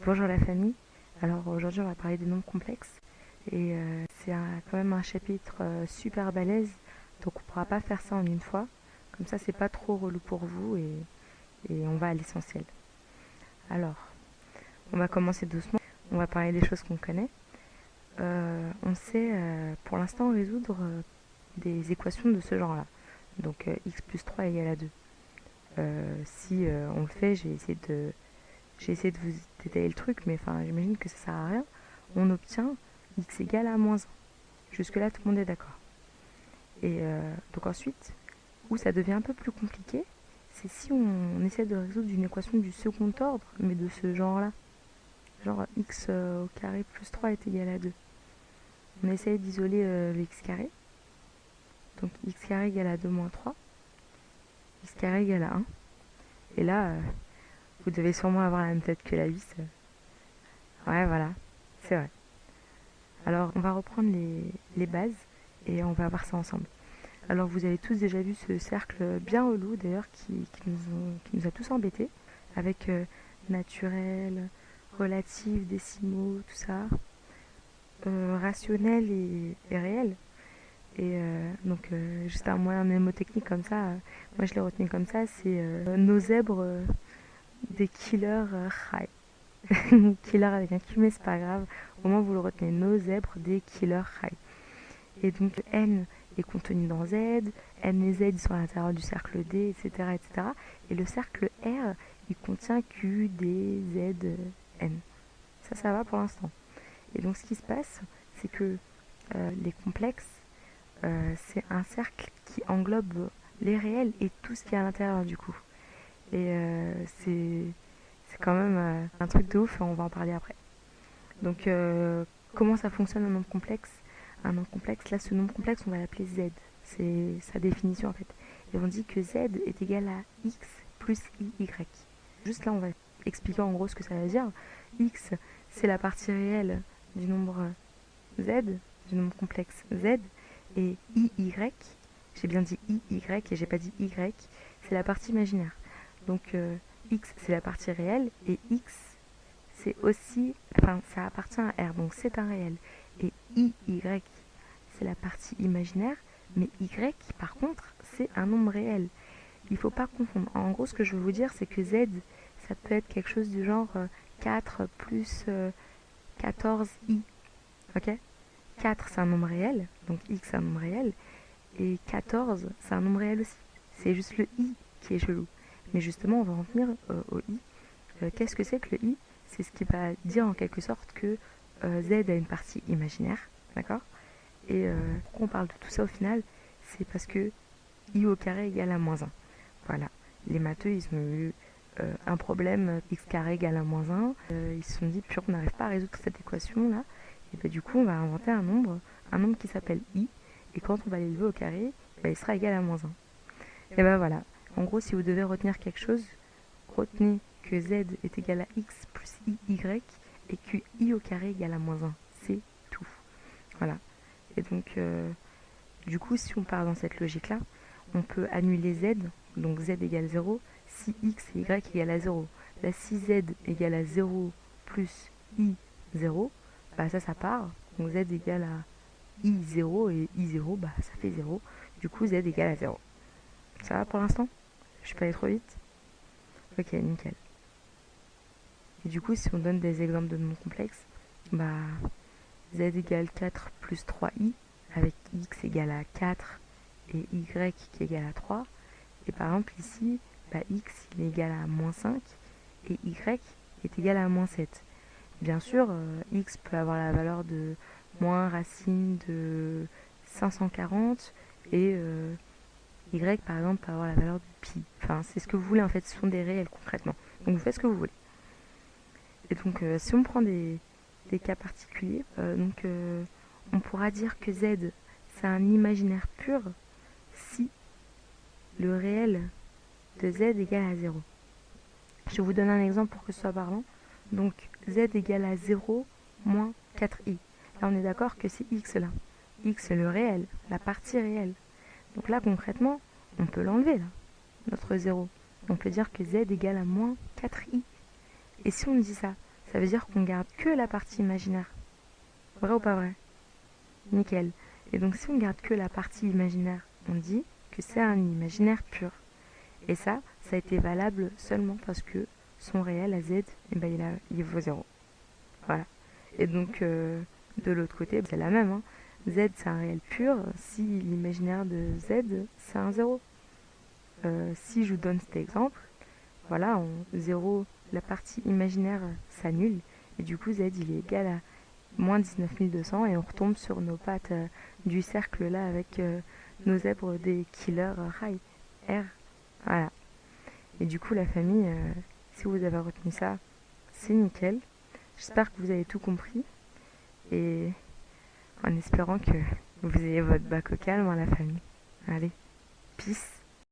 Bonjour la famille. Alors aujourd'hui on va parler des nombres complexes et c'est quand même un chapitre super balèze, donc on ne pourra pas faire ça en une fois. Comme ça c'est pas trop relou pour vous et on va à l'essentiel. Alors on va commencer doucement, on va parler des choses qu'on connaît. On sait pour l'instant résoudre des équations de ce genre-là. Donc x plus 3 égale à 2. Si on le fait, j'ai essayé de vous détailler le truc, mais enfin, j'imagine que ça sert à rien. On obtient x égale à moins 1. Jusque-là, tout le monde est d'accord. Et donc ensuite, où ça devient un peu plus compliqué, c'est si on essaie de résoudre une équation du second ordre, mais de ce genre-là. Genre x au carré plus 3 est égal à 2. On essaye d'isoler le x carré. Donc x carré égale à 2 moins 3. X carré égale à 1. Et là, vous devez sûrement avoir la même tête que la vis. Ouais, voilà, c'est vrai. Alors, on va reprendre les bases et on va voir ça ensemble. Alors, vous avez tous déjà vu ce cercle bien relou, d'ailleurs, qui nous a tous embêtés, avec naturel, relatif, décimaux, tout ça, rationnel et réel. Et donc, juste un moyen mnémotechnique comme ça, moi je l'ai retenu comme ça, c'est nos zèbres des killers high. Killer avec un Q, mais c'est pas grave. Au moins, vous le retenez. Nos zèbres des killer high. Et donc, N est contenu dans Z. N et Z, ils sont à l'intérieur du cercle D, etc., etc. Et le cercle R, il contient Q, D, Z, N. Ça va pour l'instant. Et donc, ce qui se passe, c'est que les complexes, c'est un cercle qui englobe les réels et tout ce qui est à l'intérieur, du coup. Et c'est quand même un truc de ouf, on va en parler après. Donc, comment ça fonctionne un nombre complexe? Un nombre complexe, là, ce nombre complexe, on va l'appeler Z. C'est sa définition, en fait. Et on dit que Z est égal à X plus IY. Juste là, on va expliquer en gros ce que ça veut dire. X, c'est la partie réelle du nombre Z, du nombre complexe Z. Et IY, j'ai bien dit IY et j'ai pas dit Y, c'est la partie imaginaire. Donc, X, c'est la partie réelle et X, c'est aussi, enfin, ça appartient à R, donc c'est un réel. Et IY, c'est la partie imaginaire, mais Y, par contre, c'est un nombre réel. Il ne faut pas confondre. En gros, ce que je veux vous dire, c'est que Z, ça peut être quelque chose du genre 4 plus 14i. Ok? 4, c'est un nombre réel, donc X, c'est un nombre réel, et 14, c'est un nombre réel aussi. C'est juste le I qui est chelou. Mais justement, on va en venir au I. Qu'est-ce que c'est que le I? C'est ce qui va dire en quelque sorte que Z a une partie imaginaire, d'accord? Et pourquoi on parle de tout ça au final? C'est parce que I au carré égale à moins 1. Voilà. Les matheux, ils ont eu un problème, x carré égale à moins 1. Ils se sont dit, puis on n'arrive pas à résoudre cette équation-là. Et bien du coup, on va inventer un nombre qui s'appelle I. Et quand on va l'élever au carré, il sera égal à moins 1. Et ben voilà. En gros, si vous devez retenir quelque chose, retenez que Z est égal à X plus IY et que I au carré égale à moins 1. C'est tout. Voilà. Et donc, du coup, si on part dans cette logique-là, on peut annuler Z, donc Z égale 0, si X et Y égale à 0. Là, si Z égale à 0 plus I 0, bah ça part. Donc Z égale à I0 et I0, bah ça fait 0. Du coup, Z égale à 0. Ça va pour l'instant? Je suis pas allé trop vite? Ok, nickel. Et du coup, si on donne des exemples de nombres complexes, bah Z égale 4 plus 3i, avec x égale à 4 et y qui est égal à 3. Et par exemple ici, bah, x il est égal à moins 5 et y est égal à moins 7. Bien sûr, x peut avoir la valeur de moins racine de 540 et y par exemple peut avoir la valeur de pi. Enfin, c'est ce que vous voulez en fait, ce sont des réels concrètement. Donc vous faites ce que vous voulez. Et donc si on prend des cas particuliers, on pourra dire que Z c'est un imaginaire pur si le réel de Z égale à 0. Je vous donne un exemple pour que ce soit parlant. Donc Z égale à 0 moins 4i. Là on est d'accord que c'est x là. X c'est le réel, la partie réelle. Donc là concrètement, on peut l'enlever là, notre 0. On peut dire que Z égale à moins 4i. Et si on dit ça, ça veut dire qu'on garde que la partie imaginaire. Vrai ou pas vrai? Nickel. Et donc si on garde que la partie imaginaire, on dit que c'est un imaginaire pur. Et ça a été valable seulement parce que son réel à Z, eh ben, il vaut 0. Voilà. Et donc, de l'autre côté, c'est la même. Hein. Z, c'est un réel pur. Si l'imaginaire de Z, c'est un 0. Si je vous donne cet exemple, voilà, en 0, la partie imaginaire s'annule. Et du coup, Z, il est égal à moins 19 200. Et on retombe sur nos pattes du cercle là avec nos zèbres des killers high. R. Voilà. Et du coup, la famille, si vous avez retenu ça, c'est nickel. J'espère que vous avez tout compris. Et en espérant que vous ayez votre bac au calme, hein, la famille. Allez, peace.